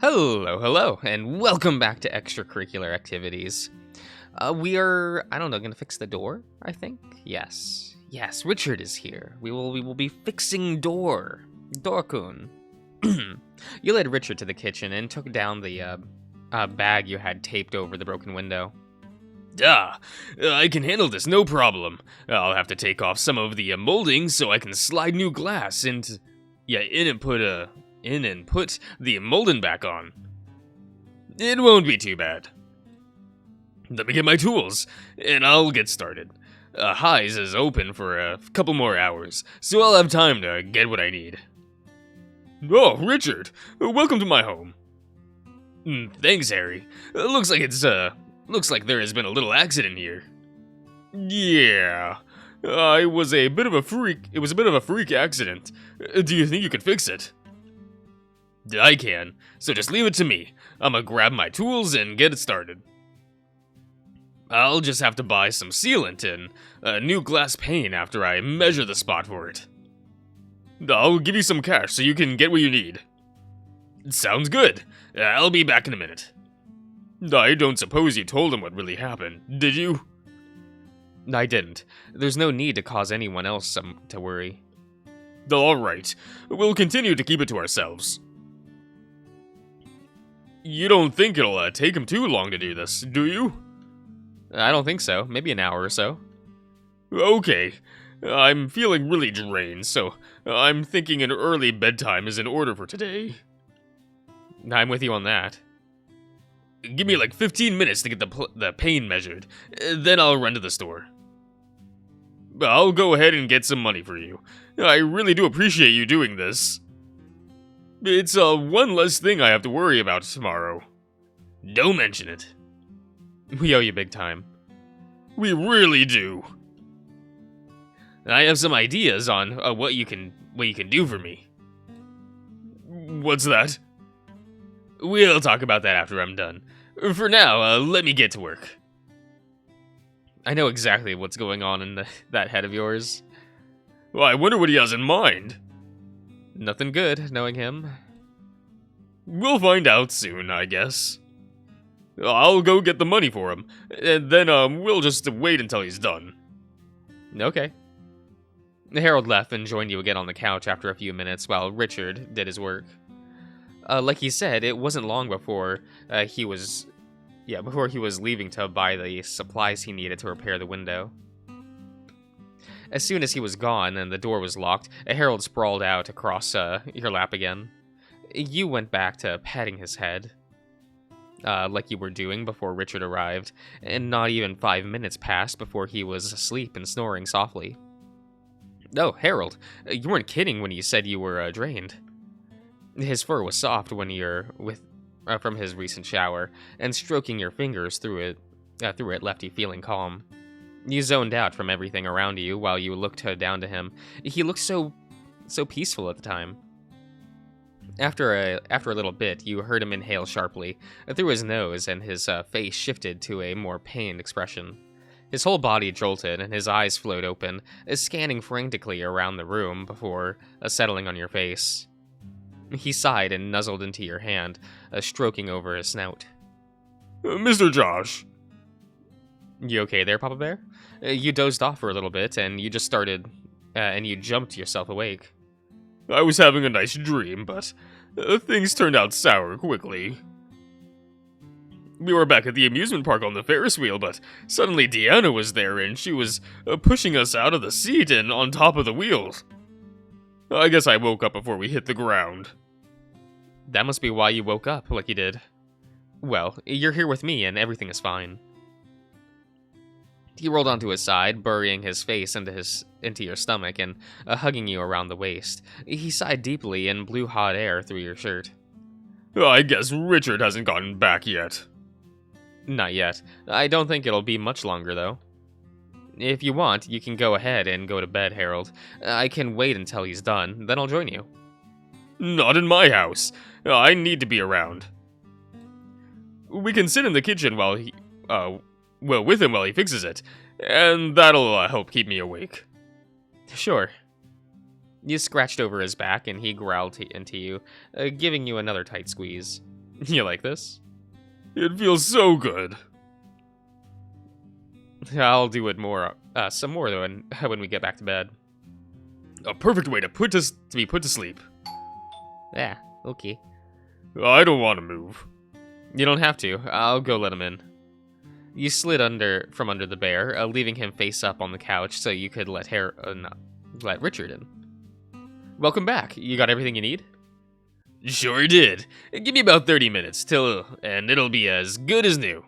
Hello, and welcome back to Extracurricular Activities. We are, I don't know, gonna fix the door, I think? Yes, Richard is here. We will be fixing Dorkun. You led Richard to the kitchen and took down the bag you had taped over the broken window. I can handle this, no problem. I'll have to take off some of the molding so I can slide new glass into, in and put the molding back on. It won't be too bad. Let me get my tools, and I'll get started. Highs is open for a couple more hours, so I'll have time to get what I need. Oh, Richard, welcome to my home. Thanks, Harry. Looks like there has been a little accident here. Yeah, it was a bit of a freak accident. Do you think you could fix it? I can, so just leave it to me. I'm gonna grab my tools and get it started. I'll just have to buy some sealant and a new glass pane after I measure the spot for it. I'll give you some cash so you can get what you need. Sounds good. I'll be back in a minute. I don't suppose you told him what really happened, did you? I didn't. There's no need to cause anyone else to worry. Alright, we'll continue to keep it to ourselves. You don't think it'll take him too long to do this, do you? I don't think so. Maybe an hour or so. Okay. I'm feeling really drained, so I'm thinking an early bedtime is in order for today. I'm with you on that. Give me like 15 minutes to get the pane measured, then I'll run to the store. I'll go ahead and get some money for you. I really do appreciate you doing this. It's one less thing I have to worry about tomorrow. Don't mention it. We owe you big time. We really do. I have some ideas on what you can do for me. What's that? We'll talk about that after I'm done. For now, let me get to work. I know exactly what's going on in that head of yours. Well, I wonder what he has in mind. Nothing good, knowing him. We'll find out soon, I guess. I'll go get the money for him, and then we'll just wait until he's done. Okay. Harold left and joined you again on the couch after a few minutes while Richard did his work. Like he said, it wasn't long before he was leaving to buy the supplies he needed to repair the window. As soon as he was gone and the door was locked, Harold sprawled out across your lap again. You went back to patting his head, like you were doing before Richard arrived, and not even 5 minutes passed before he was asleep and snoring softly. Oh, Harold, you weren't kidding when you said you were drained. His fur was soft from his recent shower, and stroking your fingers through it left you feeling calm. You zoned out from everything around you while you looked down to him. He looked so peaceful at the time. After a little bit, you heard him inhale sharply through his nose, and his face shifted to a more pained expression. His whole body jolted, and his eyes flowed open, scanning frantically around the room before settling on your face. He sighed and nuzzled into your hand, stroking over his snout. Mr. Josh. You okay there, Papa Bear? You dozed off for a little bit, and you just started, and you jumped yourself awake. I was having a nice dream, but things turned out sour quickly. We were back at the amusement park on the Ferris wheel, but suddenly Deanna was there, and she was pushing us out of the seat and on top of the wheels. I guess I woke up before we hit the ground. That must be why you woke up like you did. Well, you're here with me and everything is fine. He rolled onto his side, burying his face into your stomach and hugging you around the waist. He sighed deeply and blew hot air through your shirt. I guess Richard hasn't gotten back yet. Not yet. I don't think it'll be much longer, though. If you want, you can go ahead and go to bed, Harold. I can wait until he's done, then I'll join you. Not in my house. I need to be around. We can sit in the kitchen with him while he fixes it, and that'll help keep me awake. Sure. You scratched over his back, and he growled into you, giving you another tight squeeze. You like this? It feels so good. I'll do it some more though, when we get back to bed. A perfect way to be put to sleep. Yeah, okay. I don't want to move. You don't have to. I'll go let him in. You slid from under the bear, leaving him face up on the couch so you could let Richard in. Welcome back. You got everything you need? Sure did. Give me about 30 minutes and it'll be as good as new.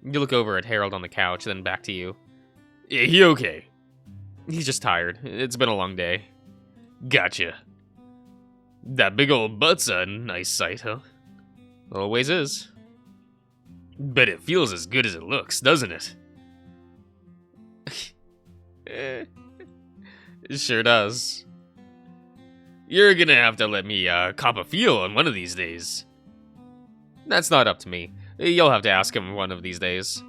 You look over at Harold on the couch, then back to you. He okay? He's just tired. It's been a long day. Gotcha. That big old butt's a nice sight, huh? Always is. Bet it feels as good as it looks, doesn't it? It sure does. You're gonna have to let me cop a feel on one of these days. That's not up to me. You'll have to ask him one of these days.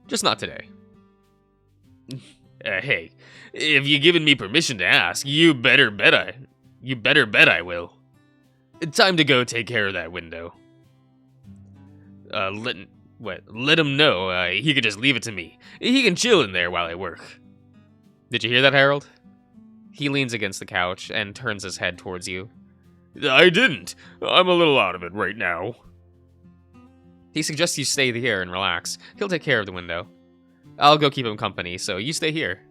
Just not today. Hey, if you've given me permission to ask, you better bet I will. Time to go take care of that window. Let him know he could just leave it to me. He can chill in there while I work. Did you hear that, Harold? He leans against the couch and turns his head towards you. I didn't. I'm a little out of it right now. He suggests you stay here and relax. He'll take care of the window. I'll go keep him company, so you stay here.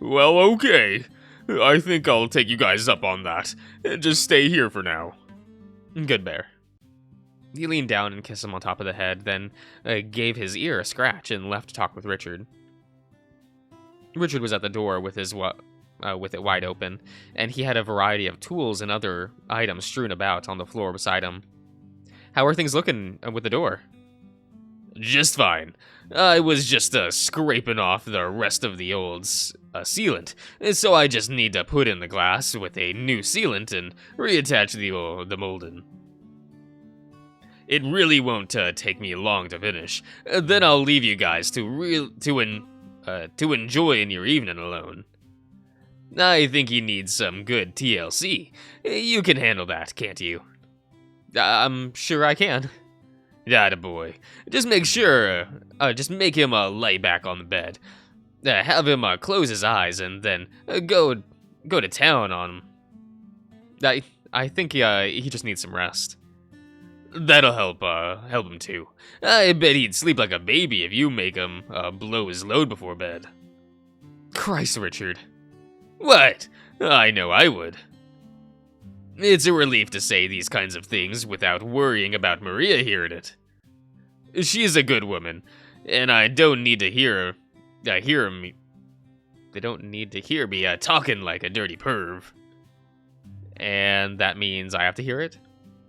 Well, okay. I think I'll take you guys up on that. Just stay here for now. Good bear. He leaned down and kissed him on top of the head, then gave his ear a scratch and left to talk with Richard. Richard was at the door with it wide open, and he had a variety of tools and other items strewn about on the floor beside him. How are things looking with the door? Just fine. I was just scraping off the rest of the old sealant, so I just need to put in the glass with a new sealant and reattach the molding. It really won't take me long to finish. Then I'll leave you guys to enjoy in your evening alone. I think you need some good TLC. You can handle that, can't you? I'm sure I can. Attaboy. Just make him lie back on the bed. Have him close his eyes and then go to town on him. I think he just needs some rest. That'll help him too. I bet he'd sleep like a baby if you make him blow his load before bed. Christ, Richard. What? I know I would. It's a relief to say these kinds of things without worrying about Maria hearing it. She's a good woman, and I don't need to hear me. They don't need to hear me talking like a dirty perv. And that means I have to hear it?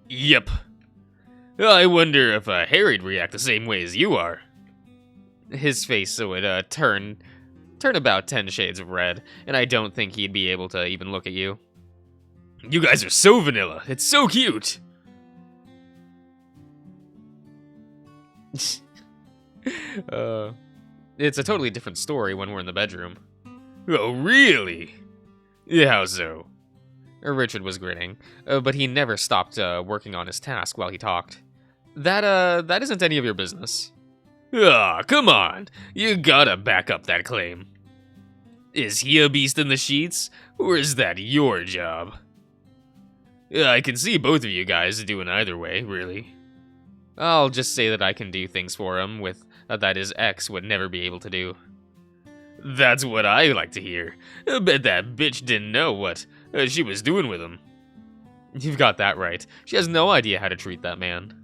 Yep. I wonder if Harry'd react the same way as you are. His face would turn about 10 shades of red, and I don't think he'd be able to even look at you. You guys are so vanilla. It's so cute. It's a totally different story when we're in the bedroom. Oh, really? How so? Richard was grinning, but he never stopped working on his task while he talked. That isn't any of your business. Ah, come on. You gotta back up that claim. Is he a beast in the sheets, or is that your job? I can see both of you guys doing either way, really. I'll just say that I can do things for him that his ex would never be able to do. That's what I like to hear. I bet that bitch didn't know what she was doing with him. You've got that right. She has no idea how to treat that man.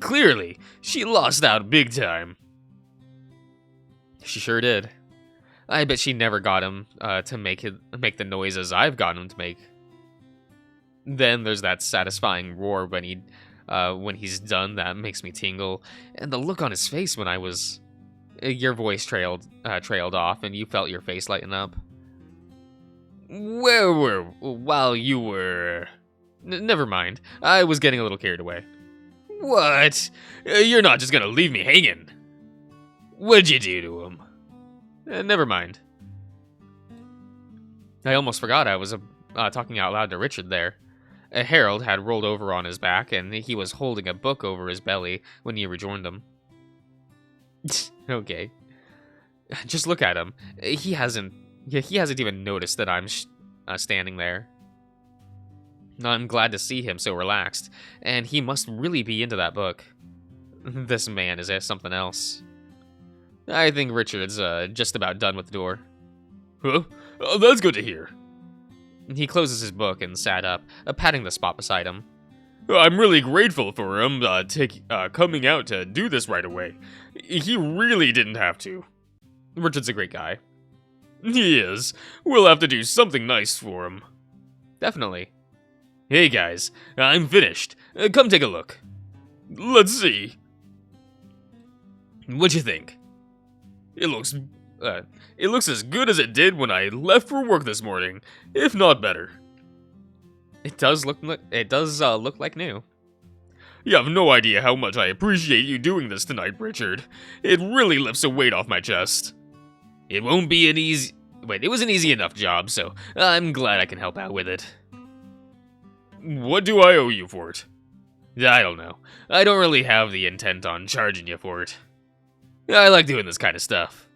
Clearly, she lost out big time. She sure did. I bet she never got him to make the noises I've gotten him to make. Then there's that satisfying roar when he's done that makes me tingle, and the look on his face when your voice trailed off, and you felt your face lighten up. While you were... Never mind. I was getting a little carried away. What? You're not just gonna leave me hanging. What'd you do to him? Never mind. I almost forgot I was talking out loud to Richard there. Harold had rolled over on his back, and he was holding a book over his belly when you rejoined him. Okay. Just look at him. He hasn't even noticed that I'm standing there. I'm glad to see him so relaxed, and he must really be into that book. This man is something else. I think Richard's just about done with the door. Huh? Oh, that's good to hear. He closes his book and sat up, patting the spot beside him. I'm really grateful for him coming out to do this right away. He really didn't have to. Richard's a great guy. He is. We'll have to do something nice for him. Definitely. Hey guys, I'm finished. Come take a look. Let's see. What'd you think? It looks as good as it did when I left for work this morning, if not better. It does look like new. You have no idea how much I appreciate you doing this tonight, Richard. It really lifts a weight off my chest. It was an easy enough job, so I'm glad I can help out with it. What do I owe you for it? I don't know. I don't really have the intent on charging you for it. I like doing this kind of stuff.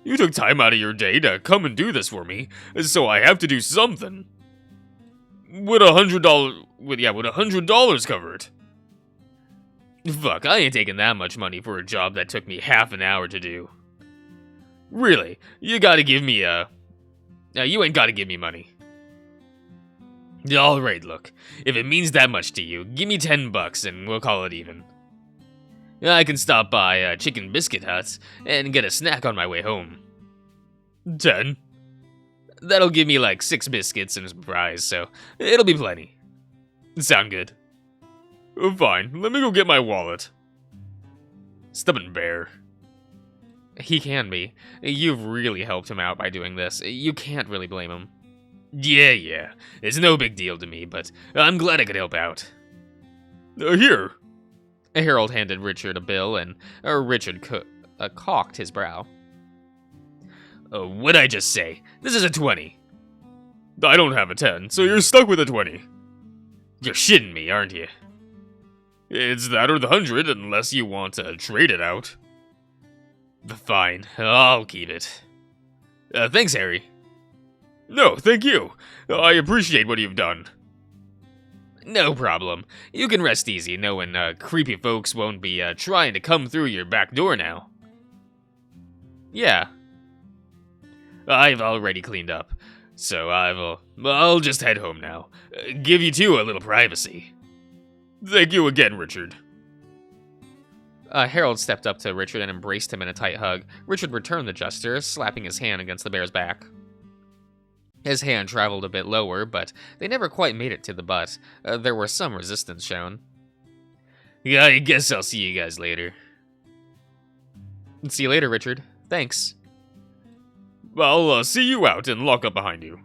You took time out of your day to come and do this for me, so I have to do something. Would $100 cover it? Fuck, I ain't taking that much money for a job that took me half an hour to do. Really, you ain't gotta give me money. Alright, look, if it means that much to you, give me $10 and we'll call it even. I can stop by Chicken Biscuit Hut and get a snack on my way home. 10? That'll give me like 6 biscuits and some fries, so it'll be plenty. Sound good? Fine, let me go get my wallet. Stubborn bear. He can be. You've really helped him out by doing this. You can't really blame him. Yeah. It's no big deal to me, but I'm glad I could help out. Here. Harold handed Richard a bill, and Richard cocked his brow. What'd I just say? This is a 20. I don't have a 10, so you're stuck with a 20. You're shitting me, aren't you? It's that or the 100, unless you want to trade it out. Fine, I'll keep it. Thanks, Harry. No, thank you. I appreciate what you've done. No problem. You can rest easy knowing creepy folks won't be trying to come through your back door now. Yeah. I've already cleaned up, so I'll just head home now. Give you two a little privacy. Thank you again, Richard. Harold stepped up to Richard and embraced him in a tight hug. Richard returned the gesture, slapping his hand against the bear's back. His hand traveled a bit lower, but they never quite made it to the butt. There was some resistance shown. Yeah, I guess I'll see you guys later. See you later, Richard. Thanks. I'll see you out and lock up behind you.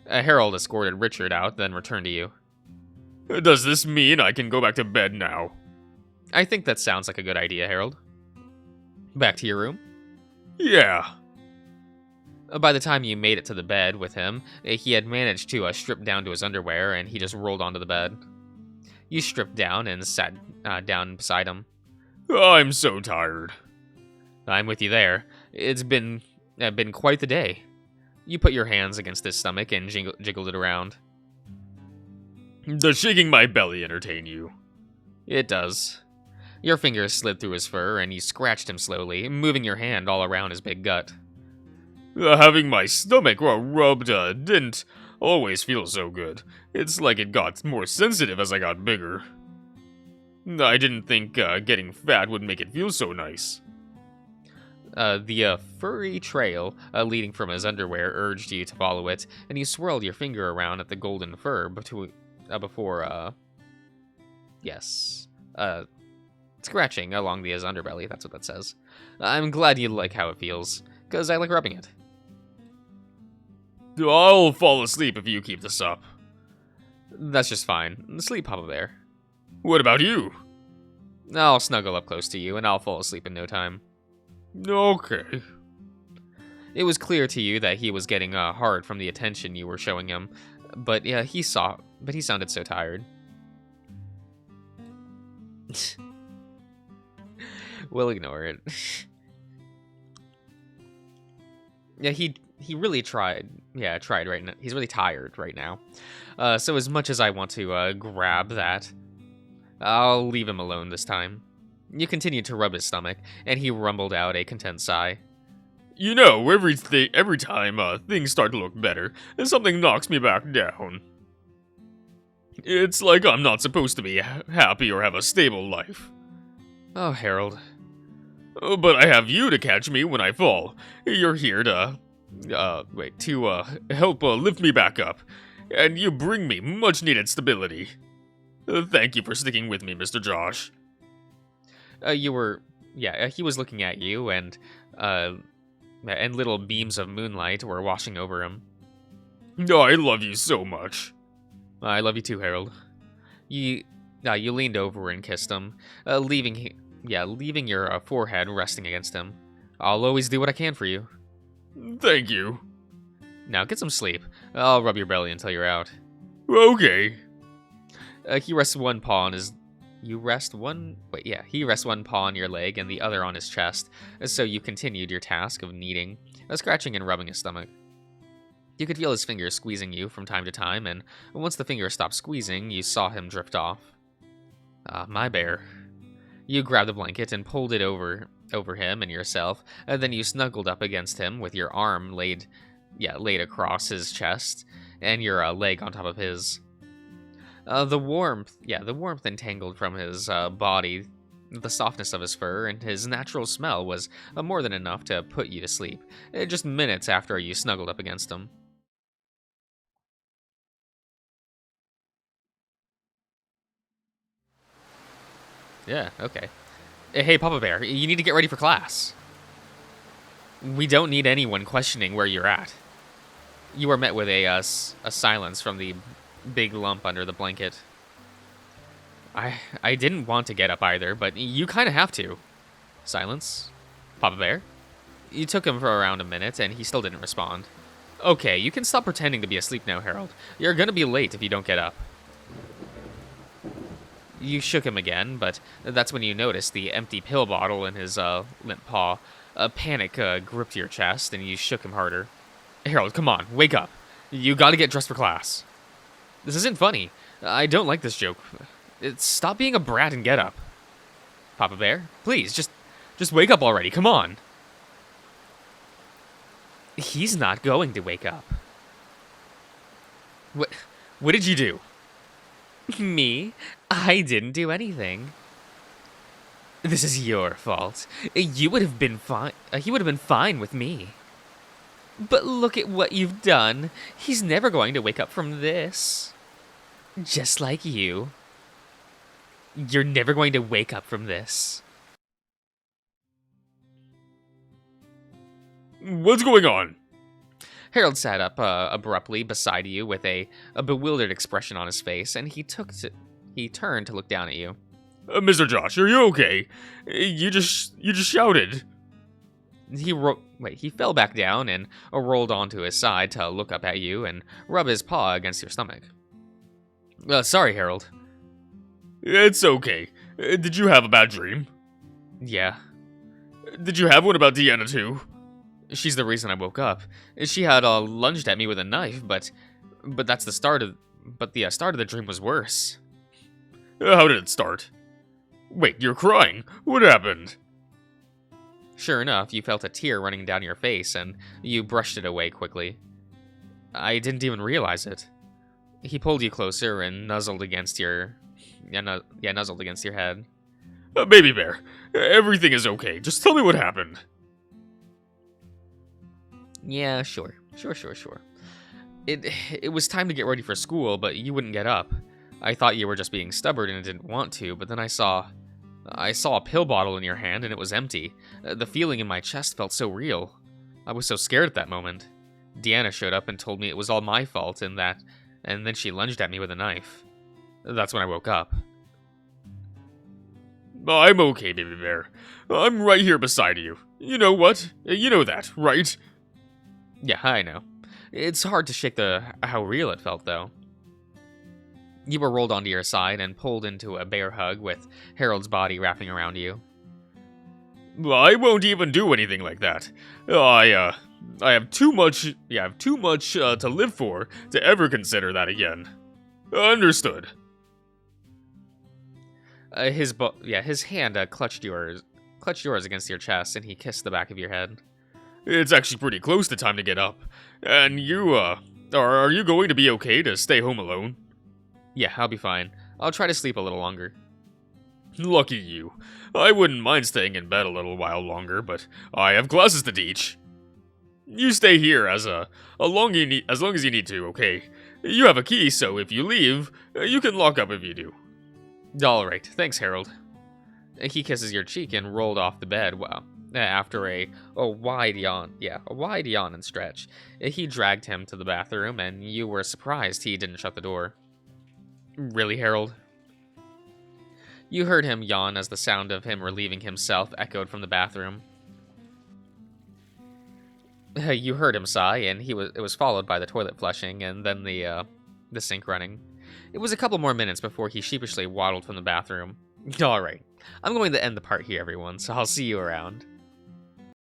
Harold escorted Richard out, then returned to you. Does this mean I can go back to bed now? I think that sounds like a good idea, Harold. Back to your room? Yeah. By the time you made it to the bed with him, he had managed to strip down to his underwear, and he just rolled onto the bed. You stripped down and sat down beside him. I'm so tired. I'm with you there. It's been quite the day. You put your hands against his stomach and jiggled it around. Does shaking my belly entertain you? It does. Your fingers slid through his fur, and you scratched him slowly, moving your hand all around his big gut. Having my stomach rubbed didn't always feel so good. It's like it got more sensitive as I got bigger. I didn't think getting fat would make it feel so nice. The furry trail leading from his underwear urged you to follow it, and you swirled your finger around at the golden fur before scratching along his underbelly. That's what that says. I'm glad you like how it feels, because I like rubbing it. I'll fall asleep if you keep this up. That's just fine. Sleep, Papa Bear. What about you? I'll snuggle up close to you, and I'll fall asleep in no time. Okay. It was clear to you that he was getting hard from the attention you were showing him. But yeah, he sounded so tired. We'll ignore it. Yeah, he really tried. Yeah, tried right now. He's really tired right now. So as much as I want to grab that, I'll leave him alone this time. You continued to rub his stomach, and he rumbled out a content sigh. You know, every time things start to look better, something knocks me back down. It's like I'm not supposed to be happy or have a stable life. Oh, Harold. But I have you to catch me when I fall. You're here to, help lift me back up. And you bring me much needed stability. Thank you for sticking with me, Mr. Josh. He was looking at you, and little beams of moonlight were washing over him. I love you so much. I love you too, Harold. You leaned over and kissed him, leaving your forehead resting against him. I'll always do what I can for you. Thank you. Now get some sleep. I'll rub your belly until you're out. Okay. He rests one paw on his... He rests one paw on your leg and the other on his chest, so you continued your task of kneading, scratching and rubbing his stomach. You could feel his fingers squeezing you from time to time, and once the fingers stopped squeezing, you saw him drift off. My bear. You grabbed the blanket and pulled it over him and yourself, and then you snuggled up against him with your arm laid across his chest, and your leg on top of his. The warmth entangled from his body, the softness of his fur, and his natural smell was more than enough to put you to sleep, just minutes after you snuggled up against him. Yeah, okay. Hey, Papa Bear, you need to get ready for class. We don't need anyone questioning where you're at. You were met with a silence from the big lump under the blanket. I didn't want to get up either, but you kind of have to. Silence. Papa Bear? You took him for around a minute, and he still didn't respond. Okay, you can stop pretending to be asleep now, Harold. You're gonna be late if you don't get up. You shook him again, but that's when you noticed the empty pill bottle in his limp paw. A panic gripped your chest, and you shook him harder. Harold, come on, wake up. You gotta get dressed for class. This isn't funny. I don't like this joke. Stop being a brat and get up. Papa Bear, please, just wake up already, come on. He's not going to wake up. What did you do? Me? I didn't do anything. This is your fault. You would have been fine. He would have been fine with me. But look at what you've done. He's never going to wake up from this. Just like you. You're never going to wake up from this. What's going on? Harold sat up abruptly beside you with a bewildered expression on his face, and he turned to look down at you. Mr. Josh, are you okay? You just shouted. He fell back down and rolled onto his side to look up at you and rub his paw against your stomach. Sorry, Harold. It's okay. Did you have a bad dream? Yeah. Did you have one about Deanna too? She's the reason I woke up. She had lunged at me with a knife, but that's the start of. But the start of the dream was worse. How did it start? Wait, you're crying. What happened? Sure enough, you felt a tear running down your face, and you brushed it away quickly. I didn't even realize it. He pulled you closer and nuzzled against your head. Baby bear, everything is okay. Just tell me what happened. Yeah, sure. It was time to get ready for school, but you wouldn't get up. I thought you were just being stubborn and didn't want to, but then I saw a pill bottle in your hand and it was empty. The feeling in my chest felt so real. I was so scared at that moment. Deanna showed up and told me it was all my fault and then she lunged at me with a knife. That's when I woke up. I'm okay, baby bear. I'm right here beside you. You know what? You know that, right? Yeah, I know. It's hard to shake how real it felt, though. You were rolled onto your side and pulled into a bear hug with Harold's body wrapping around you. I won't even do anything like that. I have too much to live for to ever consider that again. Understood. His hand clutched yours against your chest, and he kissed the back of your head. It's actually pretty close to time to get up. And you, are you going to be okay to stay home alone? Yeah, I'll be fine. I'll try to sleep a little longer. Lucky you. I wouldn't mind staying in bed a little while longer, but I have classes to teach. You stay here as long as you need to, okay? You have a key, so if you leave, you can lock up if you do. Alright, thanks, Harold. He kisses your cheek and rolled off the bed. Wow. After a wide yawn and stretch, he dragged him to the bathroom, and you were surprised he didn't shut the door. Really, Harold? You heard him yawn as the sound of him relieving himself echoed from the bathroom. You heard him sigh, and it was followed by the toilet flushing and then the sink running. It was a couple more minutes before he sheepishly waddled from the bathroom. Alright, I'm going to end the part here, everyone, so I'll see you around.